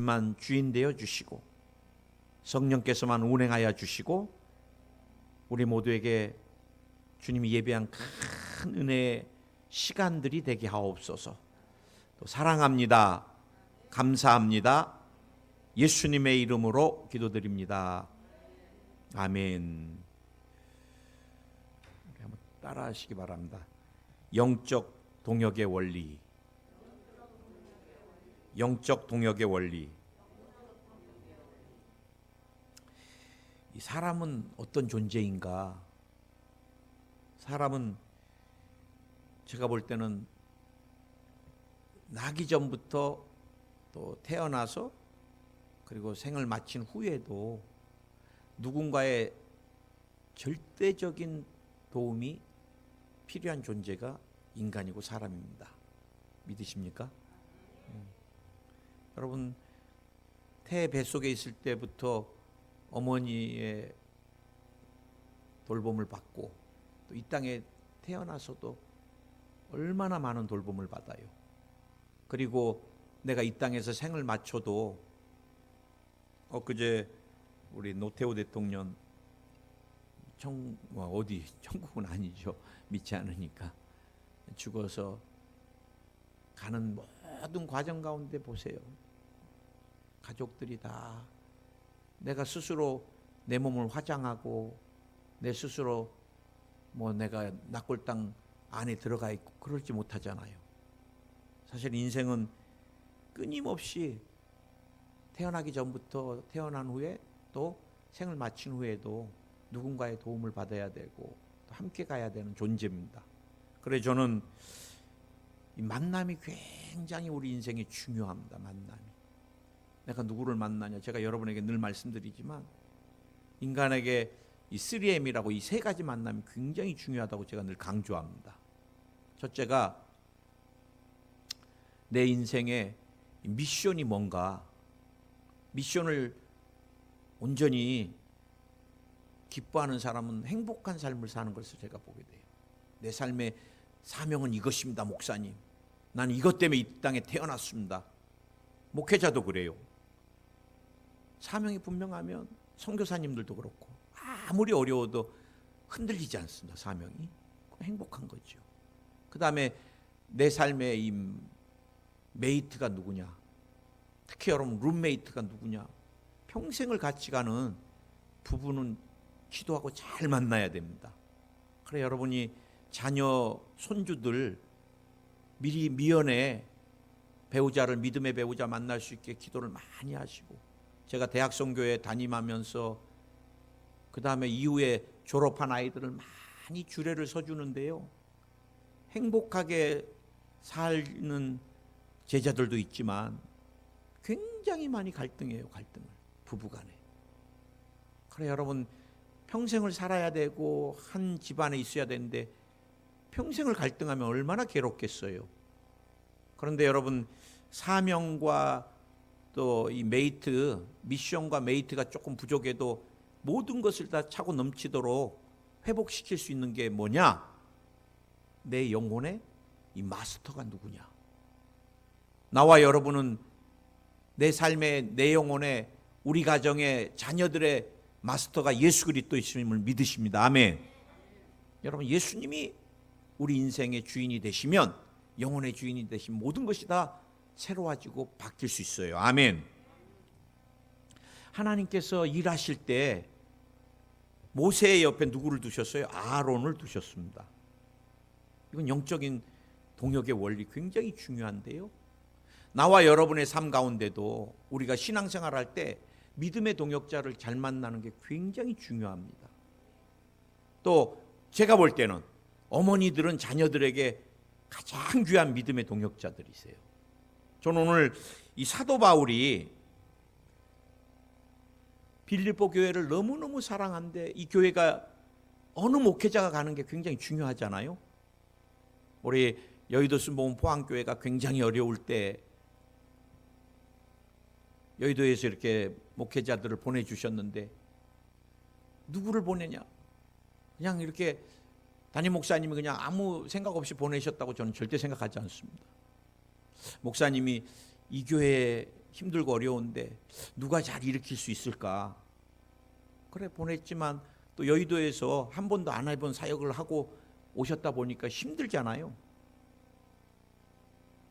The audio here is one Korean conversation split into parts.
예수님만 주인 되어 주시고 성령께서만 운행하여 주시고 우리 모두에게 주님이 예비한 큰 은혜의 시간들이 되게 하옵소서. 또 사랑합니다. 감사합니다. 예수님의 이름으로 기도드립니다. 아멘. 한번 따라하시기 바랍니다. 영적 동역의 원리. 영적 동역의 원리. 이 사람은 어떤 존재인가? 사람은 제가 볼 때는 나기 전부터 또 태어나서 그리고 생을 마친 후에도 누군가의 절대적인 도움이 필요한 존재가 인간이고 사람입니다. 믿으십니까? 여러분 태의 뱃속에 있을 때부터 어머니의 돌봄을 받고 또 이 땅에 태어나서도 얼마나 많은 돌봄을 받아요. 그리고 내가 이 땅에서 생을 마쳐도 엊그제 우리 노태우 대통령 어디 천국은 아니죠. 믿지 않으니까 죽어서 가는 모든 과정 가운데 보세요. 가족들이 다 내가 스스로 내 몸을 화장하고 내 스스로 내가 낙골당 안에 들어가 있고 그러지 못하잖아요. 사실 인생은 끊임없이 태어나기 전부터 태어난 후에 또 생을 마친 후에도 누군가의 도움을 받아야 되고 또 함께 가야 되는 존재입니다. 그래서 저는 이 만남이 굉장히 우리 인생에 중요합니다. 만남이. 내가 누구를 만나냐. 제가 여러분에게 늘 말씀드리지만 인간에게 이 3M이라고 이 세 가지 만남이 굉장히 중요하다고 제가 늘 강조합니다. 첫째가 내 인생의 미션이 뭔가, 미션을 온전히 기뻐하는 사람은 행복한 삶을 사는 것을 제가 보게 돼요. 내 삶의 사명은 이것입니다, 목사님. 나는 이것 때문에 이 땅에 태어났습니다. 목회자도 그래요. 사명이 분명하면 선교사님들도 그렇고 아무리 어려워도 흔들리지 않습니다. 사명이 행복한 거죠. 그 다음에 내 삶의 이 메이트가 누구냐, 특히 여러분 룸메이트가 누구냐. 평생을 같이 가는 부부는 기도하고 잘 만나야 됩니다. 그래 여러분이 자녀, 손주들 미리 미연에 배우자를, 믿음의 배우자 만날 수 있게 기도를 많이 하시고, 제가 대학 선교회 담임하면서 그 다음에 이후에 졸업한 아이들을 많이 주례를 서주는데요, 행복하게 사는 제자들도 있지만 굉장히 많이 갈등해요. 갈등을, 부부간에. 그래 여러분 평생을 살아야 되고 한 집안에 있어야 되는데 평생을 갈등하면 얼마나 괴롭겠어요. 그런데 여러분 사명과 또 이 메이트, 미션과 메이트가 조금 부족해도 모든 것을 다 차고 넘치도록 회복시킬 수 있는 게 뭐냐? 내 영혼의 이 마스터가 누구냐? 나와 여러분은 내 삶의, 내 영혼의, 우리 가정의 자녀들의 마스터가 예수 그리스도이심을 믿으십니다. 아멘. 여러분 예수님이 우리 인생의 주인이 되시면, 영혼의 주인이 되시면 모든 것이 다 새로워지고 바뀔 수 있어요. 아멘. 하나님께서 일하실 때 모세의 옆에 누구를 두셨어요? 아론을 두셨습니다. 이건 영적인 동역의 원리 굉장히 중요한데요, 나와 여러분의 삶 가운데도 우리가 신앙생활 할 때 믿음의 동역자를 잘 만나는 게 굉장히 중요합니다. 또 제가 볼 때는 어머니들은 자녀들에게 가장 귀한 믿음의 동역자들이세요. 저는 오늘 이 사도 바울이 빌립보 교회를 너무너무 사랑하는데 이 교회가 어느 목회자가 가는 게 굉장히 중요하잖아요. 우리 여의도 순복음 포항교회가 굉장히 어려울 때 여의도에서 이렇게 목회자들을 보내주셨는데 누구를 보내냐? 그냥 이렇게 담임 목사님이 그냥 아무 생각 없이 보내셨다고 저는 절대 생각하지 않습니다. 목사님이 이 교회에 힘들고 어려운데 누가 잘 일으킬 수 있을까? 그래 보냈지만 또 여의도에서 한 번도 안 해본 사역을 하고 오셨다 보니까 힘들잖아요.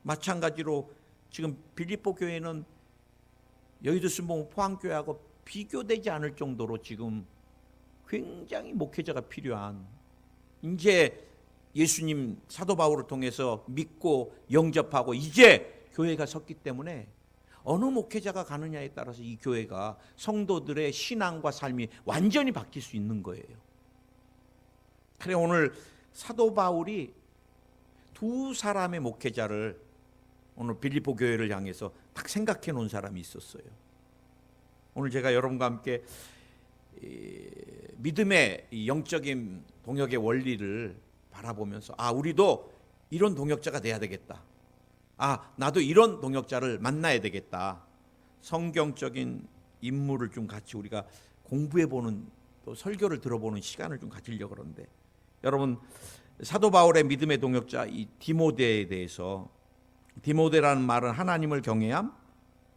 마찬가지로 지금 빌립보 교회는 여의도 순복음 포항교회하고 비교되지 않을 정도로 지금 굉장히 목회자가 필요한, 이제 예수님 사도 바울을 통해서 믿고 영접하고 이제 교회가 섰기 때문에 어느 목회자가 가느냐에 따라서 이 교회가 성도들의 신앙과 삶이 완전히 바뀔 수 있는 거예요. 그래 오늘 사도 바울이 두 사람의 목회자를 오늘 빌립보 교회를 향해서 딱 생각해 놓은 사람이 있었어요. 오늘 제가 여러분과 함께 믿음의 영적인 동역의 원리를 바라보면서 우리도 이런 동역자가 돼야 되겠다. 나도 이런 동역자를 만나야 되겠다. 성경적인 인물을 좀 같이 우리가 공부해보는, 또 설교를 들어보는 시간을 좀 가지려고 그러는데, 여러분 사도 바울의 믿음의 동역자 이 디모데에 대해서, 디모데라는 말은 하나님을 경외함,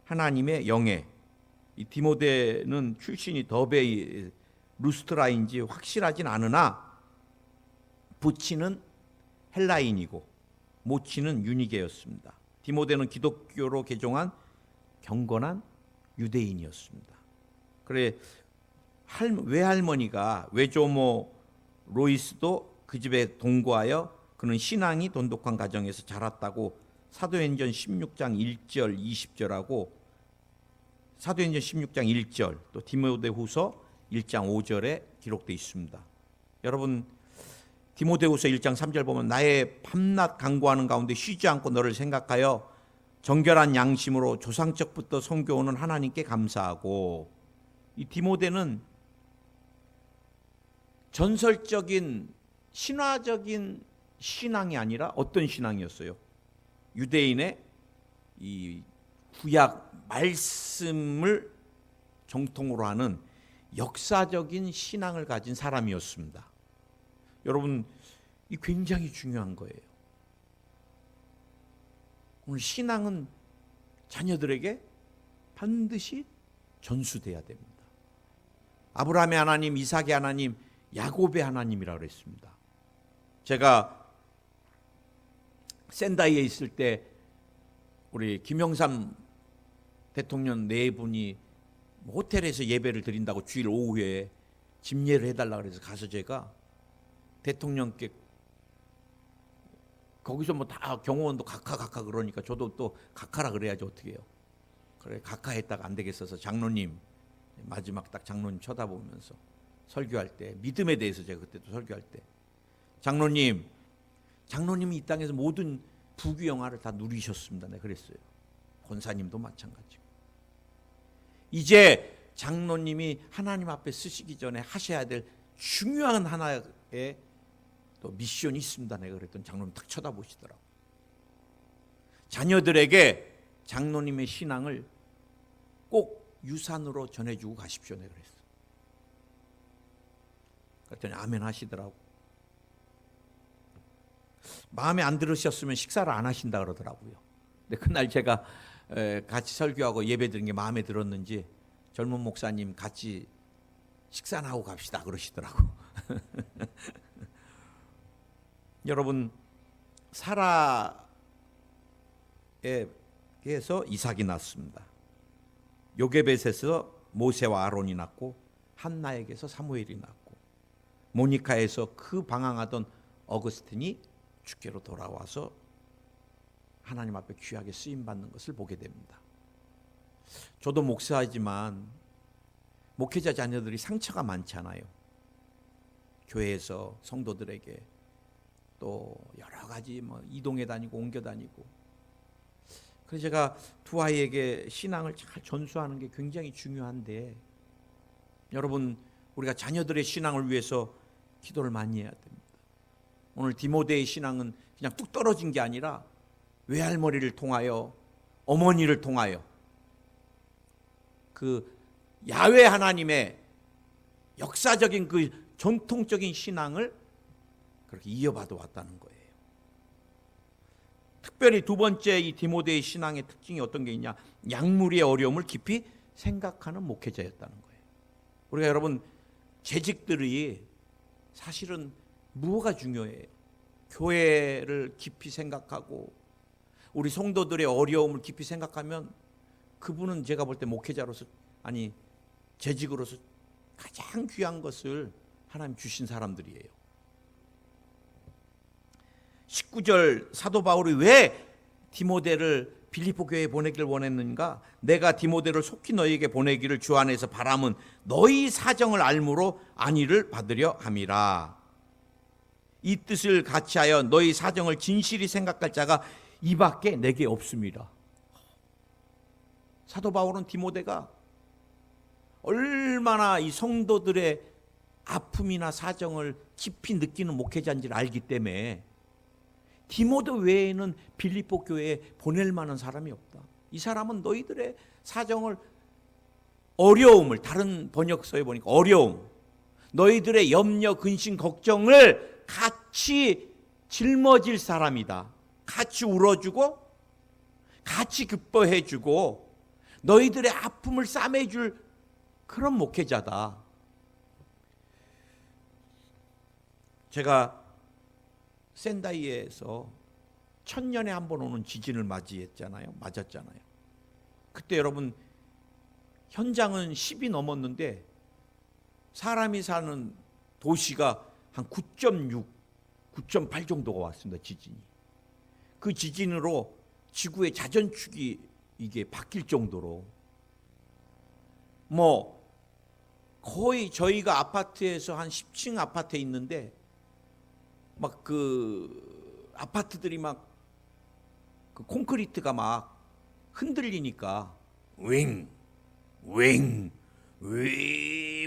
하나님의 영예. 이 디모데는 출신이 더베이 루스트라인지 확실하진 않으나 부치는 헬라인이고 모치는 유니게였습니다. 디모데는 기독교로 개종한 경건한 유대인이었습니다. 그래 외할머니가 외조모 로이스도 그 집에 동거하여 그는 신앙이 돈독한 가정에서 자랐다고 사도행전 16장 1절 20절하고 사도행전 16장 1절 또 디모데후서 1장 5절에 기록되어 있습니다. 여러분 디모데후서 1장 3절 보면 나의 밤낮 간구하는 가운데 쉬지 않고 너를 생각하여 정결한 양심으로 조상적부터 섬겨오는 하나님께 감사하고, 이 디모데는 전설적인 신화적인 신앙이 아니라 어떤 신앙이었어요? 유대인의 이 구약 말씀을 정통으로 하는 역사적인 신앙을 가진 사람이었습니다. 여러분, 이 굉장히 중요한 거예요. 오늘 신앙은 자녀들에게 반드시 전수돼야 됩니다. 아브라함의 하나님, 이삭의 하나님, 야곱의 하나님이라고 그랬습니다. 제가 센다이에 있을 때 우리 김영삼 대통령 네 분이 호텔에서 예배를 드린다고 주일 오후에 집례를 해달라고 그래서 가서 제가 대통령께 거기서 뭐 다 경호원도 각하 그러니까 저도 또 각하라 그래야지 어떻게 해요. 그래 각하했다가 안 되겠어서 장로님, 마지막 딱 장로님 쳐다보면서 설교할 때 믿음에 대해서 제가 그때도 설교할 때 장로님이 이 땅에서 모든 부귀영화를 다 누리셨습니다. 내가 그랬어요. 권사님도 마찬가지고. 이제 장로님이 하나님 앞에 쓰시기 전에 하셔야 될 중요한 하나의 또 미션이 있습니다. 내가 그랬더니 장로님 딱 쳐다보시더라고. 자녀들에게 장로님의 신앙을 꼭 유산으로 전해주고 가십시오. 내가 그랬어. 그랬더니 아멘 하시더라고. 마음에 안 들으셨으면 식사를 안 하신다 그러더라고요. 근데 그날 제가 같이 설교하고 예배 드린 게 마음에 들었는지 젊은 목사님 같이 식사나 하고 갑시다 그러시더라고. 여러분, 사라에게서 이삭이 났습니다. 요게벳에서 모세와 아론이 났고, 한나에게서 사무엘이 났고, 모니카에서 그 방황하던 어거스틴이 주께로 돌아와서 하나님 앞에 귀하게 쓰임받는 것을 보게 됩니다. 저도 목사이지만 목회자 자녀들이 상처가 많잖아요. 교회에서 성도들에게 또 여러 가지 이동해 다니고 옮겨 다니고. 그래서 제가 두 아이에게 신앙을 잘 전수하는 게 굉장히 중요한데, 여러분 우리가 자녀들의 신앙을 위해서 기도를 많이 해야 됩니다. 오늘 디모데의 신앙은 그냥 뚝 떨어진 게 아니라 외할머니를 통하여, 어머니를 통하여 그 야훼 하나님의 역사적인 그 전통적인 신앙을 그렇게 이어받아 왔다는 거예요. 특별히 두 번째 이 디모데의 신앙의 특징이 어떤 게 있냐? 약물의 어려움을 깊이 생각하는 목회자였다는 거예요. 우리가 여러분 재직들이 사실은 무엇가 중요해요? 교회를 깊이 생각하고 우리 성도들의 어려움을 깊이 생각하면 그분은 제가 볼 때 목회자로서 아니 재직으로서 가장 귀한 것을 하나님 주신 사람들이에요. 19절 사도 바울이 왜 디모데를 빌립보 교회에 보내기를 원했는가? 내가 디모데를 속히 너희에게 보내기를 주 안에서 바람은 너희 사정을 알므로 안위를 받으려 함이라. 이 뜻을 같이하여 너희 사정을 진실히 생각할 자가 이밖에 내게 없습니다. 사도 바울은 디모데가 얼마나 이 성도들의 아픔이나 사정을 깊이 느끼는 목회자인지를 알기 때문에 디모데 외에는 빌립보 교회에 보낼 만한 사람이 없다. 이 사람은 너희들의 사정을 어려움을 다른 번역서에 보니까 어려움 너희들의 염려 근심 걱정을 같이 짊어질 사람이다. 같이 울어주고 같이 기뻐해주고 너희들의 아픔을 싸매줄 그런 목회자다. 제가 센다이에서 1000년에 한 번 오는 지진을 맞았잖아요. 그때 여러분 현장은 10이 넘었는데 사람이 사는 도시가 한 9.6, 9.8 정도가 왔습니다. 지진이. 그 지진으로 지구의 자전축이 이게 바뀔 정도로 뭐 거의 저희가 아파트에서 한 10층 아파트에 있는데 막 그 아파트들이 막 그 콘크리트가 막 흔들리니까 윙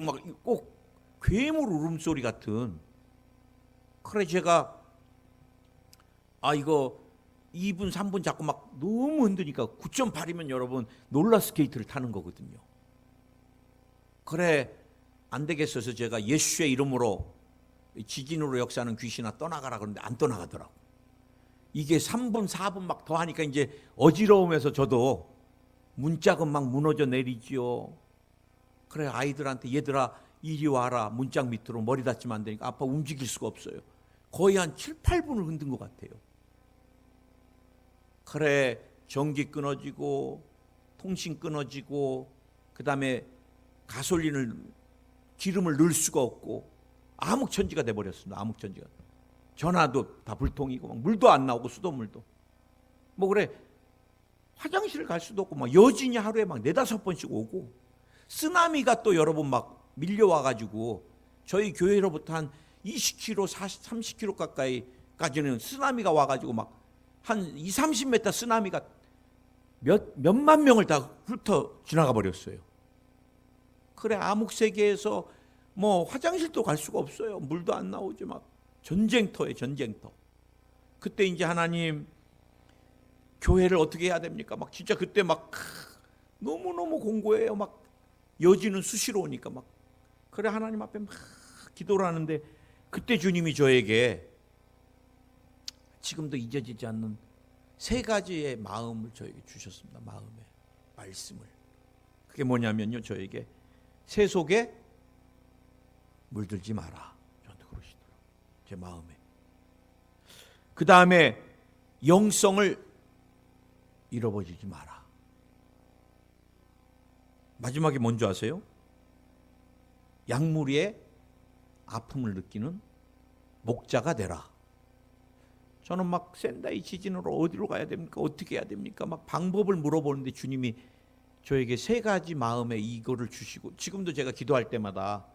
막 꼭 괴물 울음소리 같은. 그래 제가 이거 2분 3분 자꾸 막 너무 흔드니까 9.8이면 여러분 롤러스케이트를 타는 거거든요. 그래 안 되겠어서 제가 예수의 이름으로 지진으로 역사하는 귀신아 떠나가라 그러는데 안 떠나가더라고. 이게 3분 4분 막 더 하니까 이제 어지러우면서 저도 문짝은 막 무너져 내리지요. 그래 아이들한테 얘들아 이리 와라. 문짝 밑으로 머리 다치면 안 되니까 아빠 움직일 수가 없어요. 거의 한 7, 8분을 흔든 것 같아요. 그래 전기 끊어지고 통신 끊어지고 그 다음에 가솔린을 기름을 넣을 수가 없고 암흑천지가 돼버렸습니다. 암흑천지가. 전화도 다 불통이고 막 물도 안 나오고 수돗물도. 뭐 그래 화장실을 갈 수도 없고 막 여진이 하루에 막 4-5번씩 오고 쓰나미가 또 여러분 막 밀려와가지고 저희 교회로부터 한 20km, 40, 30km 가까이까지는 쓰나미가 와가지고 막 한 20-30m 쓰나미가 몇만 명을 다 훑어 지나가 버렸어요. 그래 암흑세계에서 뭐 화장실도 갈 수가 없어요. 물도 안 나오지 막 전쟁터예요. 전쟁터. 그때 이제 하나님 교회를 어떻게 해야 됩니까? 막 진짜 그때 막 너무너무 공고해요. 막 여지는 수시로 오니까 막 그래 하나님 앞에 막 기도를 하는데 그때 주님이 저에게 지금도 잊어지지 않는 3가지의 마음을 저에게 주셨습니다. 마음에 말씀을. 그게 뭐냐면요. 저에게 새 속에 물들지 마라. 저한테 그러시더라고요. 제 마음에. 그 다음에 영성을 잃어버리지 마라. 마지막에 뭔지 아세요? 약물의 아픔을 느끼는 목자가 되라. 저는 막 센다이 지진으로 어디로 가야 됩니까? 어떻게 해야 됩니까? 막 방법을 물어보는데 주님이 저에게 3가지 마음에 이거를 주시고 지금도 제가 기도할 때마다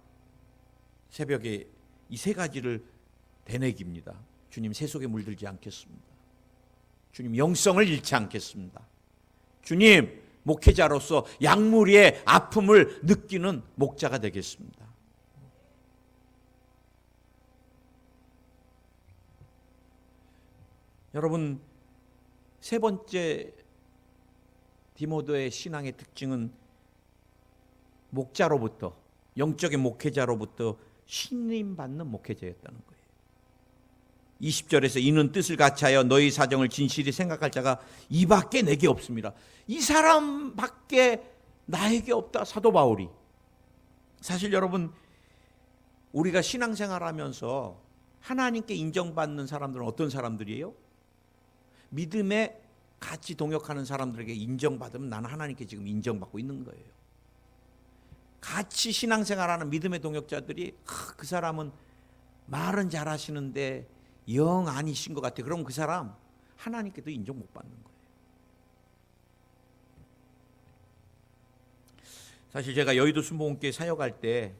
새벽에 이 3가지를 되뇌깁니다. 주님 새 속에 물들지 않겠습니다. 주님 영성을 잃지 않겠습니다. 주님 목회자로서 약물의 아픔을 느끼는 목자가 되겠습니다. 여러분 3번째 디모데의 신앙의 특징은 목자로부터 영적인 목회자로부터 신임 받는 목회자였다는 거예요. 20절에서 이는 뜻을 같이하여 너희 사정을 진실히 생각할 자가 이밖에 내게 없습니다. 이 사람밖에 나에게 없다. 사도 바울이. 사실 여러분, 우리가 신앙생활하면서 하나님께 인정받는 사람들은 어떤 사람들이에요? 믿음에 같이 동역하는 사람들에게 인정받으면 나는 하나님께 지금 인정받고 있는 거예요. 같이 신앙생활하는 믿음의 동역자들이 그 사람은 말은 잘하시는데 영 아니신 것 같아. 그럼 그 사람 하나님께도 인정 못 받는 거예요. 사실 제가 여의도 순복음교회 사역할 때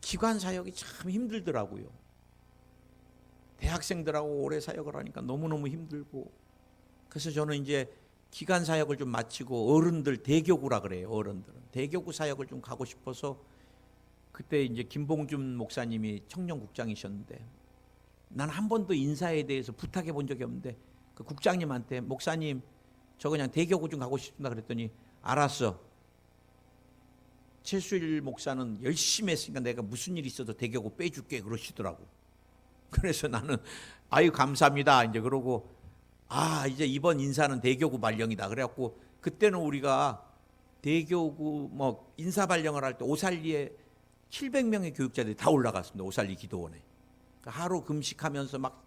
기관 사역이 참 힘들더라고요. 대학생들하고 오래 사역을 하니까 너무너무 힘들고, 그래서 저는 이제 기관 사역을 좀 마치고 어른들 대교구라 그래요. 어른들은 대교구 사역을 좀 가고 싶어서 그때 이제 김봉준 목사님이 청년국장이셨는데 난 한 번도 인사에 대해서 부탁해 본 적이 없는데 그 국장님한테 목사님 저 그냥 대교구 좀 가고 싶습니다 그랬더니 알았어. 최수일 목사는 열심히 했으니까 내가 무슨 일 있어도 대교구 빼줄게 그러시더라고. 그래서 나는 아유 감사합니다 이제 그러고 이제 이번 인사는 대교구 발령이다. 그래갖고 그때는 우리가 대교구 뭐 인사 발령을 할 때 오살리에 700명의 교육자들이 다 올라갔습니다. 오살리 기도원에. 그러니까 하루 금식하면서 막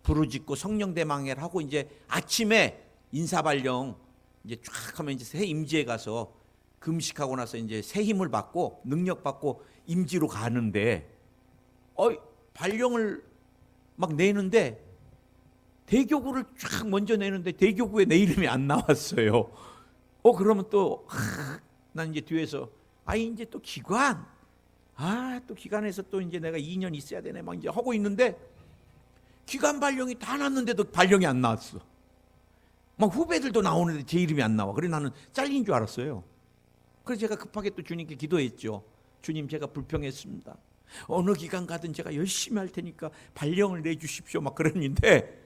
부르짖고 성령대망회를 하고 이제 아침에 인사 발령 이제 쫙 하면 이제 새 임지에 가서 금식하고 나서 이제 새 힘을 받고 능력 받고 임지로 가는데 발령을 막 내는데 대교구를 쫙 먼저 내는데 대교구에 내 이름이 안 나왔어요. 그러면 또 난 이제 뒤에서 이제 또 기관 또 기관에서 또 이제 내가 2년 있어야 되네 막 이제 하고 있는데 기관 발령이 다 났는데도 발령이 안 나왔어. 막 후배들도 나오는데 제 이름이 안 나와. 그래 나는 잘린 줄 알았어요. 그래서 제가 급하게 또 주님께 기도했죠. 주님 제가 불평했습니다. 어느 기관 가든 제가 열심히 할 테니까 발령을 내주십시오. 막 그랬는데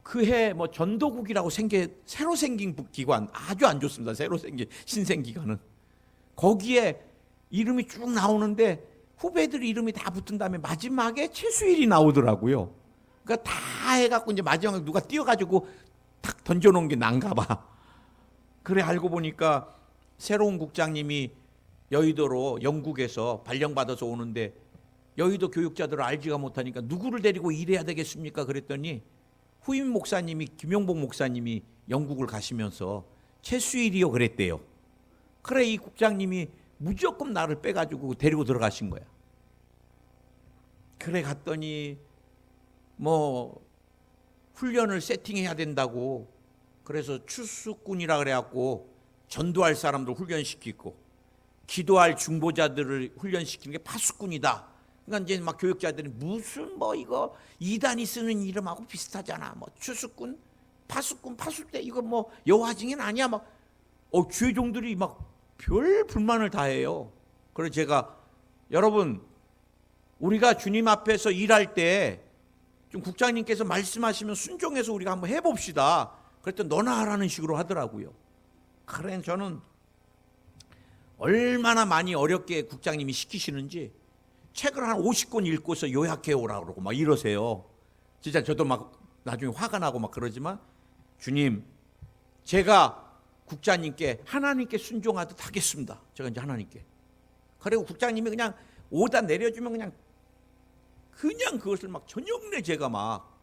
그해 뭐 전도국이라고 새로 생긴 기관 아주 안 좋습니다. 새로 생긴 신생 기관은 거기에 이름이 쭉 나오는데 후배들 이름이 다 붙은 다음에 마지막에 최수일이 나오더라고요. 그러니까 다 해갖고 이제 마지막에 누가 뛰어가지고 탁 던져놓은 게 난가 봐. 그래 알고 보니까 새로운 국장님이 여의도로 영국에서 발령받아서 오는데 여의도 교육자들을 알지가 못하니까 누구를 데리고 일해야 되겠습니까? 그랬더니 후임 목사님이 김용복 목사님이 영국을 가시면서 최수일이요 그랬대요. 그래 이 국장님이 무조건 나를 빼가지고 데리고 들어가신 거야. 그래 갔더니 뭐 훈련을 세팅해야 된다고 그래서 추수꾼이라 그래갖고 전도할 사람들 훈련시키고 기도할 중보자들을 훈련시키는 게 파수꾼이다. 그러니까 이제 막 교육자들이 무슨 뭐 이거 이단이 쓰는 이름하고 비슷하잖아. 뭐 추수꾼, 파수꾼, 파수대 이거 뭐 여호와 증인 아니야. 막 주의종들이 막 별 불만을 다 해요. 그래서 제가 여러분 우리가 주님 앞에서 일할 때 좀 국장님께서 말씀하시면 순종해서 우리가 한번 해봅시다. 그랬더니 너나 하라는 식으로 하더라고요. 그래 저는 얼마나 많이 어렵게 국장님이 시키시는지 책을 한 50권 읽고서 요약해 오라고 그러고 막 이러세요. 진짜 저도 막 나중에 화가 나고 막 그러지만 주님 제가 국장님께 하나님께 순종하듯 하겠습니다. 제가 이제 하나님께. 그리고 국장님이 그냥 오다 내려주면 그냥 그것을 막 저녁내 제가 막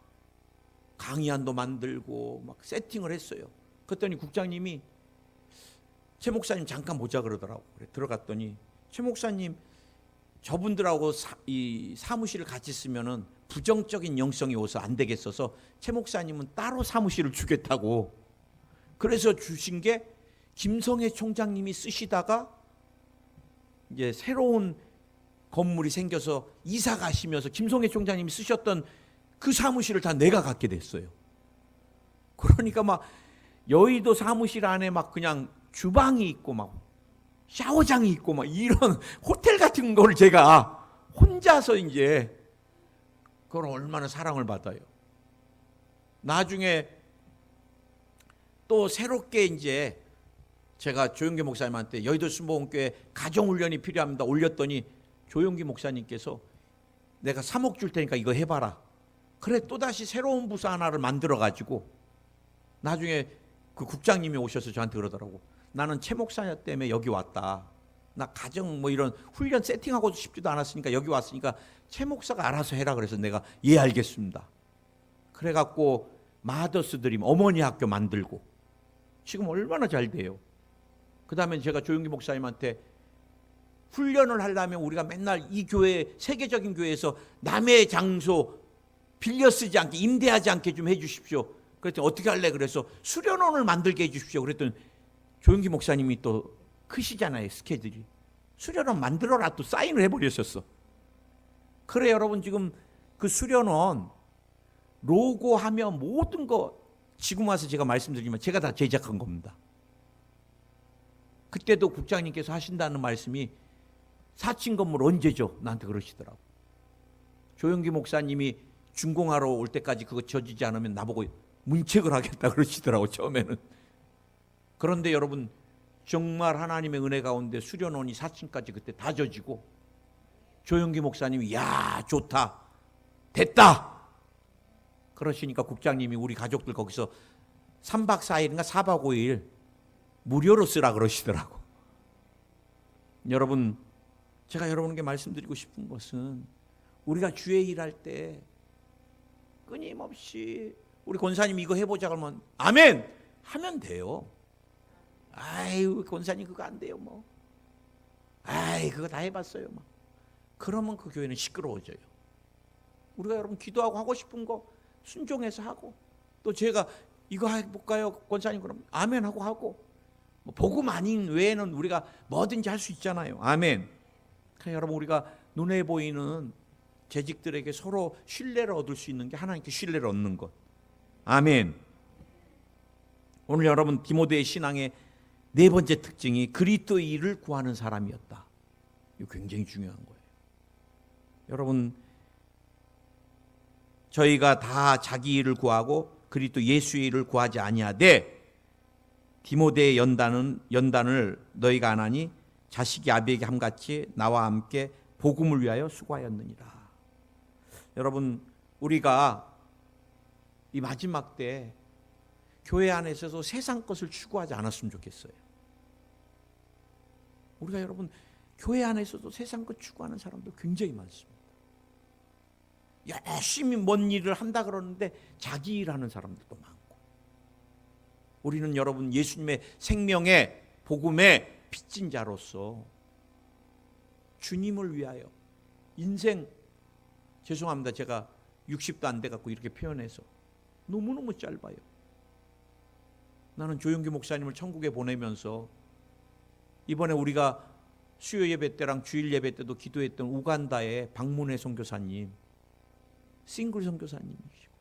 강의안도 만들고 막 세팅을 했어요. 그랬더니 국장님이 최 목사님 잠깐 보자 그러더라고. 그래 들어갔더니 최 목사님 저분들하고 이 사무실을 같이 쓰면은 부정적인 영성이 오서 안 되겠어서 최 목사님은 따로 사무실을 주겠다고. 그래서 주신 게 김성애 총장님이 쓰시다가 이제 새로운 건물이 생겨서 이사 가시면서 김성애 총장님이 쓰셨던 그 사무실을 다 내가 갖게 됐어요. 그러니까 막 여의도 사무실 안에 막 그냥 주방이 있고 막 샤워장이 있고 막 이런 호텔 같은 걸 제가 혼자서 이제 그걸 얼마나 사랑을 받아요. 나중에 또 새롭게 이제 제가 조용기 목사님한테 여의도 순복음교회 가정훈련이 필요합니다 올렸더니 조용기 목사님께서 내가 3억 줄 테니까 이거 해봐라. 그래 또다시 새로운 부서 하나를 만들어가지고 나중에 그 국장님이 오셔서 저한테 그러더라고. 나는 최 목사 때문에 여기 왔다. 나 가정 뭐 이런 훈련 세팅하고 싶지도 않았으니까 여기 왔으니까 최 목사가 알아서 해라. 그래서 내가 예 알겠습니다. 그래갖고 마더스 드림 어머니 학교 만들고 지금 얼마나 잘 돼요. 그 다음에 제가 조용기 목사님한테 훈련을 하려면 우리가 맨날 이 교회 세계적인 교회에서 남의 장소 빌려 쓰지 않게 임대하지 않게 좀 해주십시오. 그랬더니 어떻게 할래? 그래서 수련원을 만들게 해주십시오. 그랬더니 조용기 목사님이 또 크시잖아요 스케줄이. 수련원 만들어라 또 사인을 해버렸었어. 그래 여러분 지금 그 수련원 로고 하며 모든 거 지금 와서 제가 말씀드리지만 제가 다 제작한 겁니다. 그때도 국장님께서 하신다는 말씀이 4층 건물 언제 줘? 나한테 그러시더라고. 조용기 목사님이 준공하러 올 때까지 그거 져지지 않으면 나보고 문책을 하겠다 그러시더라고 처음에는. 그런데 여러분 정말 하나님의 은혜 가운데 수련원이 4층까지 그때 다 져지고 조용기 목사님이 야 좋다 됐다 그러시니까 국장님이 우리 가족들 거기서 3박 4일인가 4박 5일 무료로 쓰라 그러시더라고. 여러분 제가 여러분께 말씀드리고 싶은 것은 우리가 주의 일할 때 끊임없이 우리 권사님 이거 해보자 그러면 아멘 하면 돼요. 아유 권사님 그거 안 돼요 뭐. 아이 그거 다 해봤어요 뭐. 그러면 그 교회는 시끄러워져요. 우리가 여러분 기도하고 하고 싶은 거 순종해서 하고 또 제가 이거 해볼까요 권사님 그럼 아멘 하고 뭐 복음 아닌 외에는 우리가 뭐든지 할 수 있잖아요. 아멘. 그러니까 여러분 우리가 눈에 보이는 재직들에게 서로 신뢰를 얻을 수 있는 게 하나님께 신뢰를 얻는 것. 아멘. 오늘 여러분 디모데의 신앙의 네 번째 특징이 그리스도의 일을 구하는 사람이었다. 이거 굉장히 중요한 거예요. 여러분 저희가 다 자기 일을 구하고 그리스도 예수의 일을 구하지 아니하되 디모데의 연단을 너희가 안 하니 자식이 아비에게 함같이 나와 함께 복음을 위하여 수고하였느니라. 여러분 우리가 이 마지막 때 교회 안에 있어서 세상 것을 추구하지 않았으면 좋겠어요. 우리가 여러분 교회 안에서도 세상 것 추구하는 사람도 굉장히 많습니다. 열심히 뭔 일을 한다 그러는데 자기 일하는 사람들도 많고. 우리는 여러분 예수님의 생명의 복음의 빚진 자로서 주님을 위하여 인생 죄송합니다. 제가 60도 안 돼 갖고 이렇게 표현해서 너무너무 짧아요. 나는 조용기 목사님을 천국에 보내면서 이번에 우리가 수요 예배 때랑 주일 예배 때도 기도했던 우간다의 박문혜 선교사님 싱글 선교사님이시고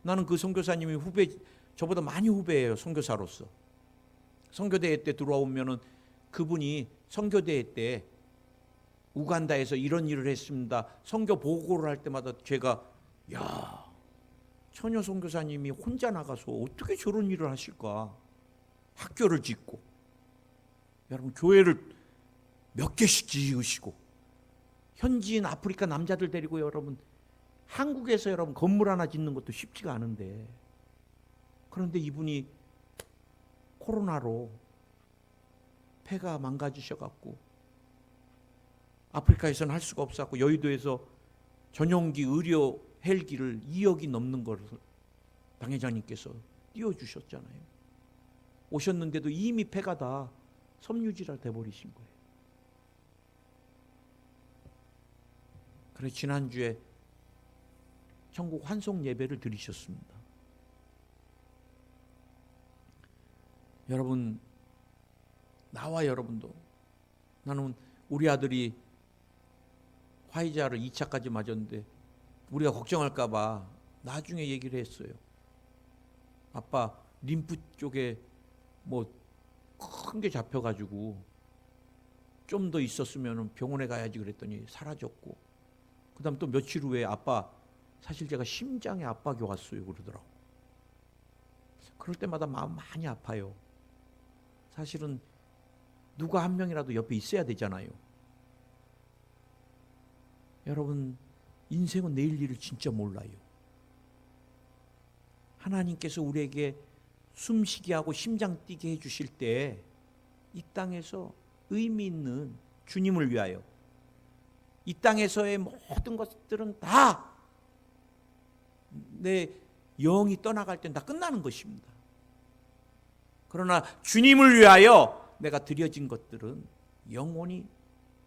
나는 그 선교사님이 후배 저보다 많이 후배예요. 선교사로서 선교대회 때 들어오면은 그분이 선교대회 때 우간다에서 이런 일을 했습니다. 선교 보고를 할 때마다 제가 야 처녀 선교사님이 혼자 나가서 어떻게 저런 일을 하실까? 학교를 짓고 여러분 교회를 몇 개씩 지으시고 현지인 아프리카 남자들 데리고 여러분 한국에서 여러분 건물 하나 짓는 것도 쉽지가 않은데 그런데 이분이 코로나로 폐가 망가지셔갖고 아프리카에서는 할 수가 없었고 여의도에서 전용기 의료 헬기를 2억이 넘는 것을 당 회장님께서 띄워주셨잖아요. 오셨는데도 이미 폐가 다 섬유질환 돼버리신 거예요. 그래 지난주에 천국 환송 예배를 드리셨습니다. 여러분 나와 여러분도 나는 우리 아들이 화이자를 2차까지 맞았는데 우리가 걱정할까 봐 나중에 얘기를 했어요. 아빠 림프 쪽에 뭐 큰 게 잡혀가지고 좀 더 있었으면 병원에 가야지 그랬더니 사라졌고 그 다음 또 며칠 후에 아빠 사실 제가 심장에 압박이 왔어요 그러더라고. 그럴 때마다 마음 많이 아파요. 사실은 누가 한 명이라도 옆에 있어야 되잖아요. 여러분 인생은 내일 일을 진짜 몰라요. 하나님께서 우리에게 숨쉬게 하고 심장 뛰게 해주실 때 이 땅에서 의미 있는 주님을 위하여 이 땅에서의 모든 것들은 다 내 영이 떠나갈 땐 다 끝나는 것입니다. 그러나 주님을 위하여 내가 드려진 것들은 영원히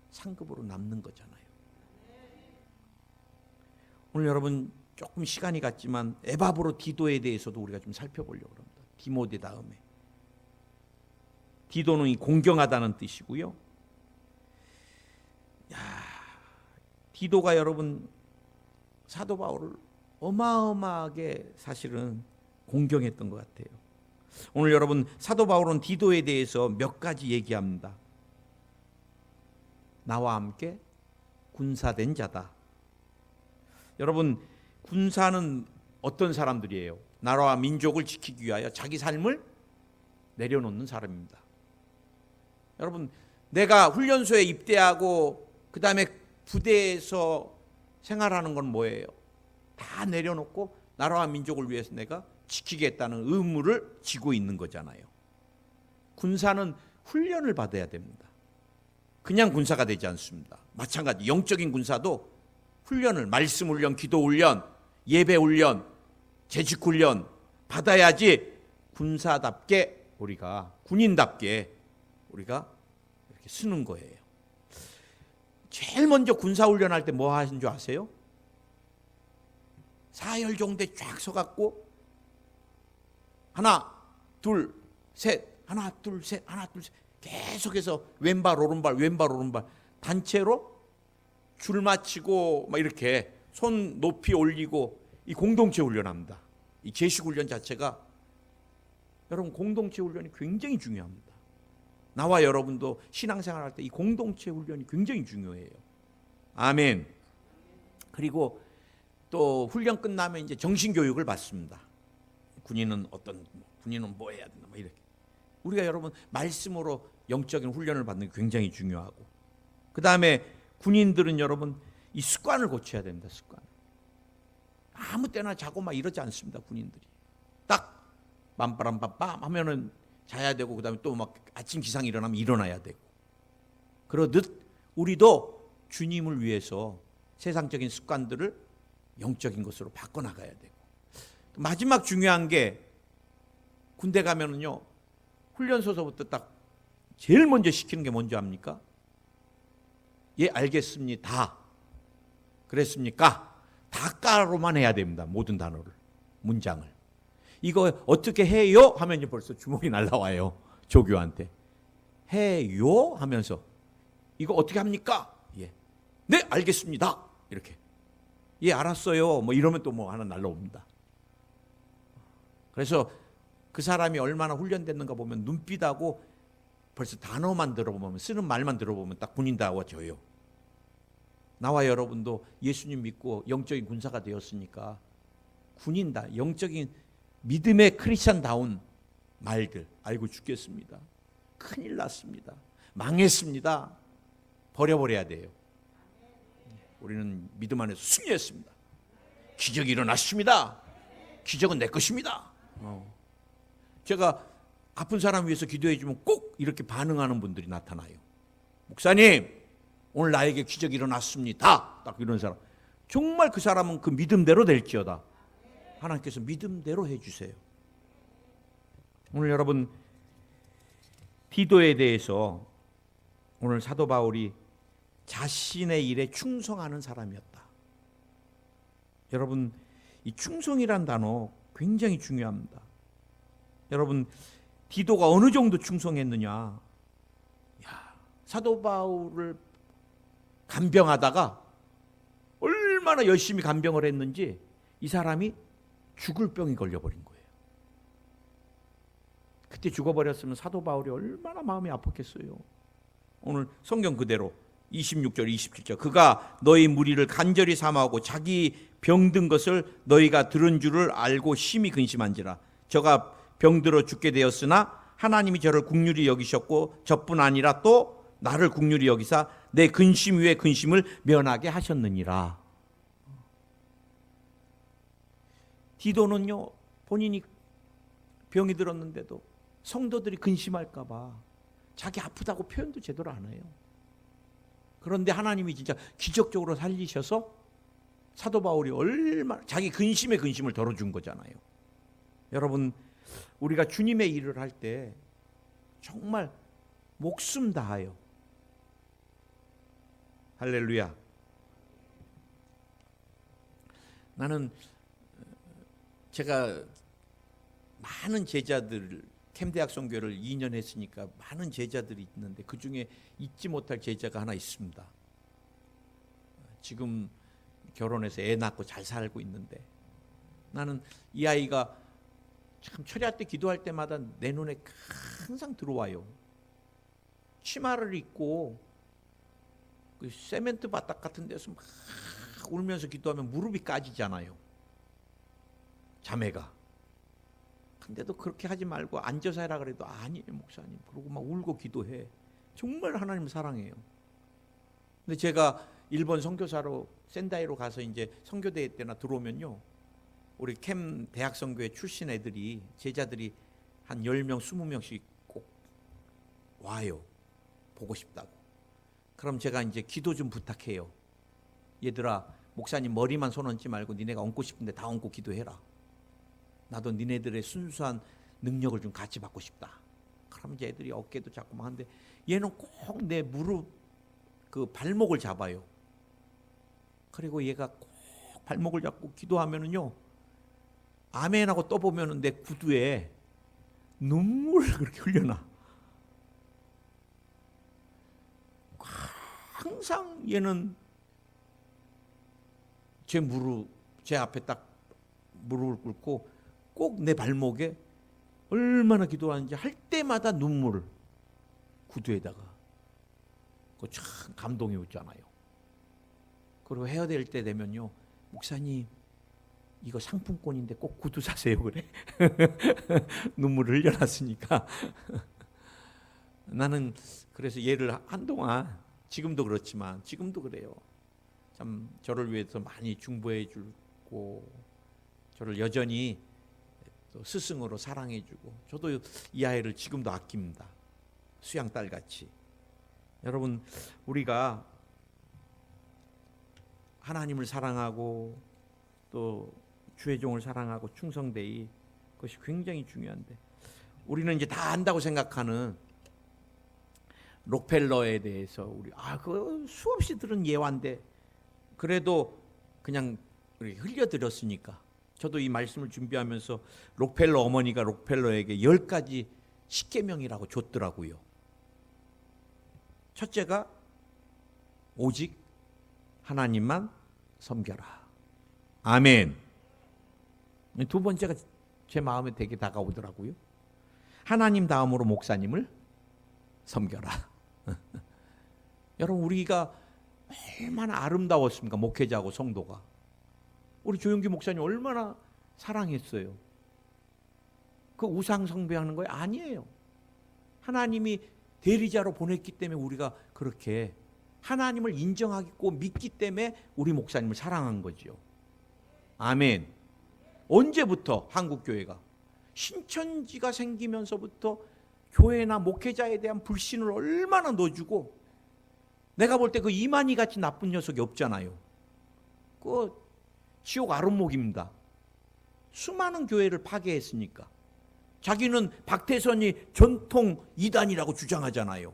상급으로 남는 거잖아요. 오늘 여러분 조금 시간이 갔지만 에바브로디도에 대해서도 우리가 좀 살펴보려고 합니다. 디모데 다음에. 디도는 이 공경하다는 뜻이고요. 디도가 여러분 사도 바울을 어마어마하게 사실은 공경했던 것 같아요. 오늘 여러분 사도 바울은 디도에 대해서 몇 가지 얘기합니다. 나와 함께 군사된 자다. 여러분 군사는 어떤 사람들이에요? 나라와 민족을 지키기 위하여 자기 삶을 내려놓는 사람입니다. 여러분 내가 훈련소에 입대하고 그 다음에 부대에서 생활하는 건 뭐예요? 다 내려놓고 나라와 민족을 위해서 내가 지키겠다는 의무를 지고 있는 거잖아요. 군사는 훈련을 받아야 됩니다. 그냥 군사가 되지 않습니다. 마찬가지 영적인 군사도 훈련을, 말씀 훈련, 기도 훈련, 예배 훈련, 재직 훈련 받아야지 군사답게 우리가 군인답게 우리가 이렇게 쓰는 거예요. 제일 먼저 군사 훈련할 때 뭐 하신 줄 아세요? 사열종대 쫙 서갖고 하나 둘 셋 하나 둘 셋 하나 둘 셋 계속해서 왼발 오른발 왼발 오른발 단체로 줄 맞추고 막 이렇게 손 높이 올리고 이 공동체 훈련합니다. 이 제식 훈련 자체가 여러분 공동체 훈련이 굉장히 중요합니다. 나와 여러분도 신앙생활할 때 이 공동체 훈련이 굉장히 중요해요. 아멘. 그리고 또 훈련 끝나면 이제 정신교육을 받습니다. 군인은 군인은 뭐 해야 된다, 뭐 이렇게. 우리가 여러분 말씀으로 영적인 훈련을 받는 게 굉장히 중요하고, 그 다음에 군인들은 여러분 이 습관을 고쳐야 됩니다. 습관. 아무 때나 자고 막 이러지 않습니다. 군인들이 딱 빰빠람빰빰 하면은 자야 되고, 그 다음에 또 막 아침 기상이 일어나면 일어나야 되고. 그러듯 우리도 주님을 위해서 세상적인 습관들을 영적인 것으로 바꿔나가야 되고, 마지막 중요한 게 군대 가면은요 훈련소서부터 딱 제일 먼저 시키는 게 뭔지 압니까? 예, 알겠습니다. 그랬습니까? 다까로만 해야 됩니다. 모든 단어를, 문장을. 이거 어떻게 해요? 하면 벌써 주먹이 날라와요. 조교한테. 해요? 하면서 이거 어떻게 합니까? 예. 네, 알겠습니다. 이렇게. 예, 알았어요. 뭐 이러면 또 뭐 하나 날라옵니다. 그래서 그 사람이 얼마나 훈련됐는가 보면 눈빛하고 벌써 단어만 들어보면, 쓰는 말만 들어보면 딱 군인다워져요. 나와 여러분도 예수님 믿고 영적인 군사가 되었으니까 군인다, 영적인 믿음의 크리스찬다운 말들 알고 죽겠습니다. 큰일 났습니다. 망했습니다. 버려버려야 돼요. 우리는 믿음 안에서 승리했습니다. 기적이 일어났습니다. 기적은 내 것입니다. 제가 아픈 사람 위해서 기도해 주면 꼭 이렇게 반응하는 분들이 나타나요. 목사님, 오늘 나에게 기적이 일어났습니다. 딱 이런 사람. 정말 그 사람은 그 믿음대로 될지어다. 하나님께서 믿음대로 해주세요. 오늘 여러분 디도에 대해서 오늘 사도 바울이 자신의 일에 충성하는 사람이었다. 여러분 이 충성이란 단어 굉장히 중요합니다. 여러분 디도가 어느 정도 충성했느냐. 사도 바울을 간병하다가 얼마나 열심히 간병을 했는지 이 사람이 죽을 병이 걸려버린 거예요. 그때 죽어버렸으면 사도 바울이 얼마나 마음이 아팠겠어요. 오늘 성경 그대로 26절 27절 그가 너희 무리를 간절히 사모하고 자기 병든 것을 너희가 들은 줄을 알고 심히 근심한지라. 저가 병들어 죽게 되었으나 하나님이 저를 긍휼히 여기셨고 저뿐 아니라 또 나를 긍휼히 여기사 내 근심 위에 근심을 면하게 하셨느니라. 디도는요, 본인이 병이 들었는데도 성도들이 근심할까 봐 자기 아프다고 표현도 제대로 안 해요. 그런데 하나님이 진짜 기적적으로 살리셔서 사도 바울이 얼마나 자기 근심에 근심을 덜어준 거잖아요. 여러분, 우리가 주님의 일을 할 때 정말 목숨 다하여, 할렐루야. 나는 제가 많은 제자들, 캠대학 선교를 2년 했으니까 많은 제자들이 있는데 그 중에 잊지 못할 제자가 하나 있습니다. 지금 결혼해서 애 낳고 잘 살고 있는데, 나는 이 아이가 참 철야 때 기도할 때마다 내 눈에 항상 들어와요. 치마를 입고 그 세멘트 바닥 같은 데서 막 울면서 기도하면 무릎이 까지잖아요, 자매가. 근데도 그렇게 하지 말고 앉아서 해라 그래도 아니에요, 목사님. 그러고 막 울고 기도해. 정말 하나님을 사랑해요. 근데 제가 일본 선교사로 센다이로 가서 이제 선교대회 때나 들어오면요, 우리 캠 대학 선교회 출신 애들이, 제자들이 한 10명, 20명씩 꼭 와요. 보고 싶다고. 그럼 제가 이제 기도 좀 부탁해요. 얘들아, 목사님 머리만 손 얹지 말고 니네가 얹고 싶은데 다 얹고 기도해라. 나도 니네들의 순수한 능력을 좀 같이 받고 싶다. 그러면 이제 애들이 어깨도 잡고 막 하는데, 얘는 꼭 내 무릎 그 발목을 잡아요. 그리고 얘가 꼭 발목을 잡고 기도하면은요, 아멘하고 떠보면은 내 구두에 눈물을 그렇게 흘려놔. 항상 얘는 제 앞에 딱 무릎을 꿇고 꼭 내 발목에 얼마나 기도하는지 할 때마다 눈물을 구두에다가. 그거 참 감동이 오잖아요. 그리고 해야 될 때 되면요, 목사님 이거 상품권인데 꼭 구두 사세요 그래. 눈물을 흘려놨으니까. 나는 그래서 얘를 한동안, 지금도 그렇지만 지금도 그래요, 참 저를 위해서 많이 중보해 주고 저를 여전히 또 스승으로 사랑해 주고, 저도 이 아이를 지금도 아낍니다. 수양딸같이. 여러분, 우리가 하나님을 사랑하고 또 주의 종을 사랑하고 충성되이, 그것이 굉장히 중요한데, 우리는 이제 다 안다고 생각하는 록펠러에 대해서 그거 수없이 들은 예화인데 그래도 그냥 흘려드렸으니까, 저도 이 말씀을 준비하면서 록펠러 어머니가 록펠러에게 10가지 십계명이라고 줬더라고요. 첫째가 오직 하나님만 섬겨라. 아멘. 두 번째가 제 마음에 되게 다가오더라고요. 하나님 다음으로 목사님을 섬겨라. 여러분, 우리가 얼마나 아름다웠습니까? 목회자하고 성도가. 우리 조용기 목사님 얼마나 사랑했어요. 그 우상 숭배하는 거예요? 아니에요. 하나님이 대리자로 보냈기 때문에 우리가 그렇게 하나님을 인정하고 믿기 때문에 우리 목사님을 사랑한 거죠. 아멘. 언제부터 한국교회가? 신천지가 생기면서부터 교회나 목회자에 대한 불신을 얼마나 넣어주고, 내가 볼 때 그 이만희 같이 나쁜 녀석이 없잖아요. 그 지옥 아랫목입니다. 수많은 교회를 파괴했으니까. 자기는 박태선이 전통 이단이라고 주장하잖아요.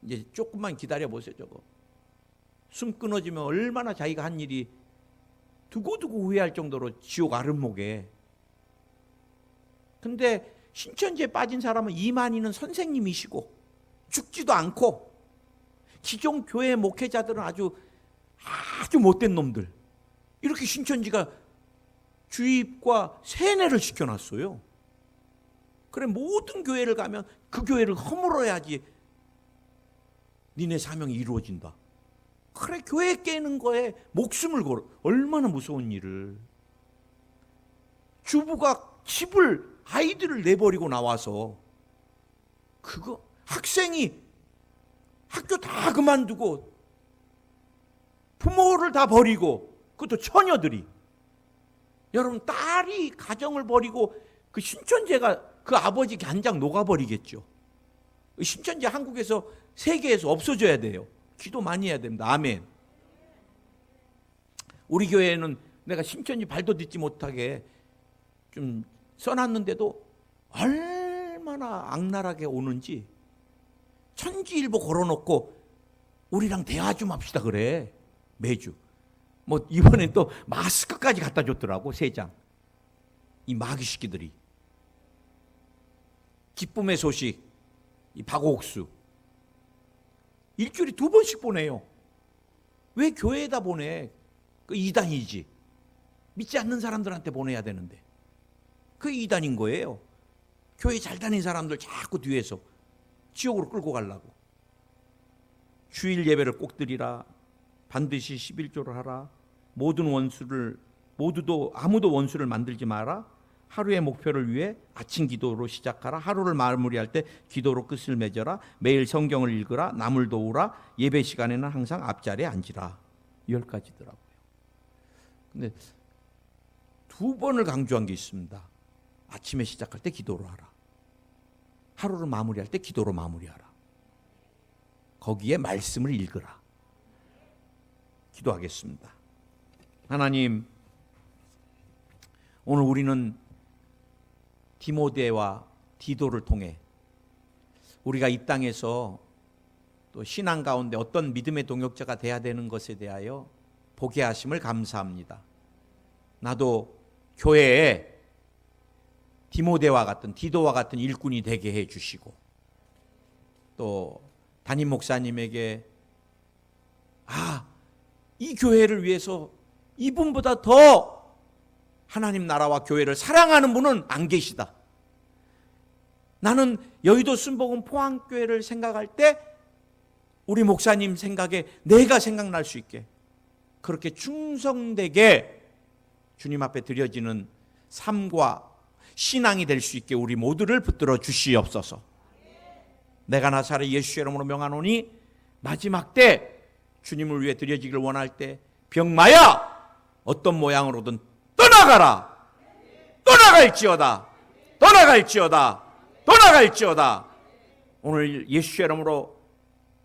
이제 조금만 기다려 보세요. 저거 숨 끊어지면 얼마나 자기가 한 일이 두고두고 후회할 정도로 지옥 아랫목에. 근데 신천지에 빠진 사람은 이만희는 선생님이시고 죽지도 않고, 기존 교회 목회자들은 아주 못된 놈들, 이렇게 신천지가 주입과 세뇌를 시켜놨어요. 그래, 모든 교회를 가면 그 교회를 허물어야지 니네 사명이 이루어진다. 그래, 교회 깨는 거에 목숨을 걸어. 얼마나 무서운 일을. 주부가 아이들을 내버리고 나와서, 그거 학생이 학교 다 그만두고 부모를 다 버리고, 그것도 처녀들이 여러분, 딸이 가정을 버리고 그 신천지가 그 아버지 간장 녹아버리겠죠. 신천지 한국에서 세계에서 없어져야 돼요. 기도 많이 해야 됩니다. 아멘. 우리 교회는 내가 신천지 발도 딛지 못하게 좀 써놨는데도 얼마나 악랄하게 오는지 천지일보 걸어놓고 우리랑 대화 좀 합시다 그래. 매주. 뭐 이번엔 또 마스크까지 갖다 줬더라고. 3장. 이 마귀 새끼들이. 기쁨의 소식, 이 박옥수. 일주일에 2번씩 보내요. 왜 교회에다 보내? 그 이단이지. 믿지 않는 사람들한테 보내야 되는데. 그 이단인 거예요. 교회 잘 다니는 사람들 자꾸 뒤에서 지옥으로 끌고 가려고. 주일 예배를 꼭 드리라. 반드시 11조를 하라. 아무도 원수를 만들지 마라. 하루의 목표를 위해 아침 기도로 시작하라. 하루를 마무리할 때 기도로 끝을 맺어라. 매일 성경을 읽으라. 남을 도우라. 예배 시간에는 항상 앞자리에 앉으라. 10가지더라고요. 근데 2번을 강조한 게 있습니다. 아침에 시작할 때 기도로 하라. 하루를 마무리할 때 기도로 마무리하라. 거기에 말씀을 읽으라. 기도하겠습니다. 하나님, 오늘 우리는 디모데와 디도를 통해 우리가 이 땅에서 또 신앙 가운데 어떤 믿음의 동역자가 돼야 되는 것에 대하여 보게 하심을 감사합니다. 나도 교회에 디모데와 같은, 디도와 같은 일꾼이 되게 해 주시고, 또 담임 목사님에게 이 교회를 위해서 이분보다 더 하나님 나라와 교회를 사랑하는 분은 안 계시다. 나는 여의도 순복음 포항교회를 생각할 때 우리 목사님 생각에 내가 생각날 수 있게 그렇게 충성되게 주님 앞에 드려지는 삶과 신앙이 될 수 있게 우리 모두를 붙들어 주시옵소서. 내가 나사렛 예수의 이름으로 명하노니 마지막 때 주님을 위해 드려지기를 원할 때 병마야 어떤 모양으로든 떠나가라. 떠나갈지어다. 떠나갈지어다. 떠나갈지어다. 오늘 예수의 이름으로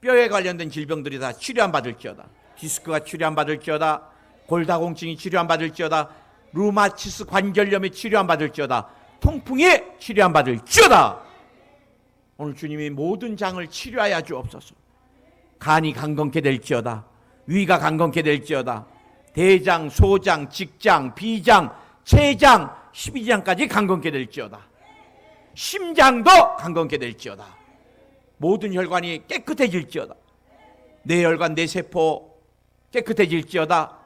뼈에 관련된 질병들이 다 치료 안 받을지어다. 디스크가 치료 안 받을지어다. 골다공증이 치료 안 받을지어다. 루마티스 관절염이 치료 안 받을지어다. 통풍이 치료 안 받을지어다. 오늘 주님이 모든 장을 치료하여 주옵소서. 간이 강건케 될지어다. 위가 강건케 될지어다. 대장, 소장, 직장, 비장, 췌장, 12장까지 강건케 될지어다. 심장도 강건케 될지어다. 모든 혈관이 깨끗해질지어다. 내 혈관, 내 세포 깨끗해질지어다.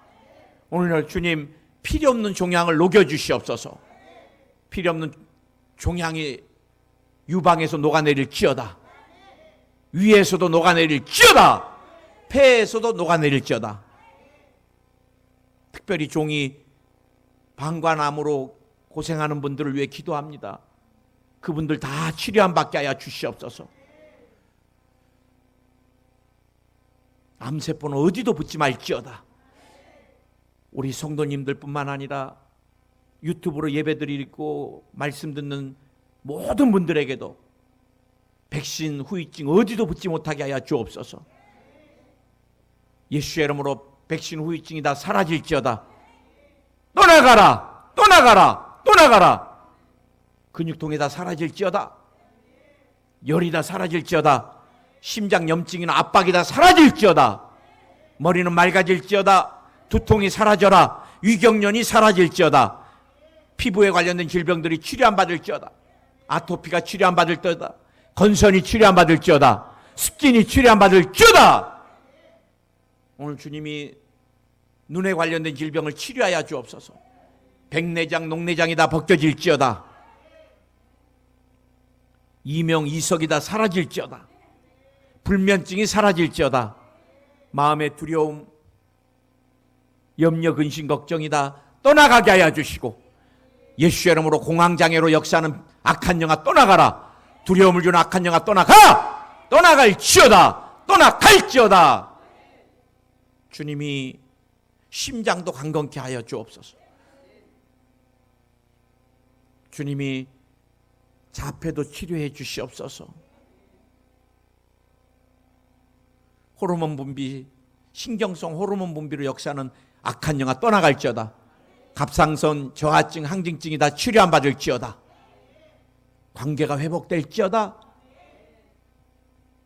오늘 주님 필요 없는 종양을 녹여주시옵소서. 필요 없는 종양이 유방에서 녹아내릴지어다. 위에서도 녹아내릴지어다. 폐에서도 녹아내릴지어다. 특별히 종이 방광암으로 고생하는 분들을 위해 기도합니다. 그분들 다 치료 안 받게 하여 주시옵소서. 암세포는 어디도 붙지 말지어다. 우리 성도님들 뿐만 아니라 유튜브로 예배드리고 말씀 듣는 모든 분들에게도 백신 후유증 어디도 붙지 못하게 하여 주옵소서. 예수의 이름으로 백신 후유증이 다 사라질지어다. 떠나가라. 떠나가라. 떠나가라. 근육통이 다 사라질지어다. 열이 다 사라질지어다. 심장 염증이나 압박이 다 사라질지어다. 머리는 맑아질지어다. 두통이 사라져라. 위경련이 사라질지어다. 피부에 관련된 질병들이 치료 안 받을지어다. 아토피가 치료 안 받을지어다. 건선이 치료 안 받을지어다. 습진이 치료 안 받을지어다. 오늘 주님이 눈에 관련된 질병을 치료하여 주옵소서. 백내장, 녹내장이 다 벗겨질지어다. 이명, 이석이 다 사라질지어다. 불면증이 사라질지어다. 마음의 두려움, 염려, 근심, 걱정이 다 떠나가게 하여 주시고, 예수의 이름으로 공황장애로 역사하는 악한 영아 떠나가라. 두려움을 주는 악한 영아 떠나가. 떠나갈지어다. 떠나갈지어다. 주님이 심장도 강건케 하여 주옵소서. 주님이 자폐도 치료해 주시옵소서. 호르몬 분비, 신경성 호르몬 분비로 역사하는 악한 영아 떠나갈지어다. 갑상선 저하증, 항진증이 다 치료 안 받을지어다. 관계가 회복될지어다.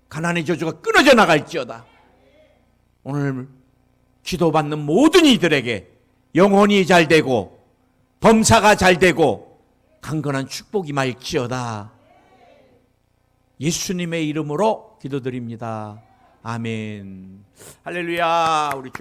가난의 저주가 끊어져 나갈지어다. 오늘 기도받는 모든 이들에게 영혼이 잘 되고 범사가 잘 되고 강건한 축복이 임할지어다. 예수님의 이름으로 기도드립니다. 아멘. 할렐루야. 우리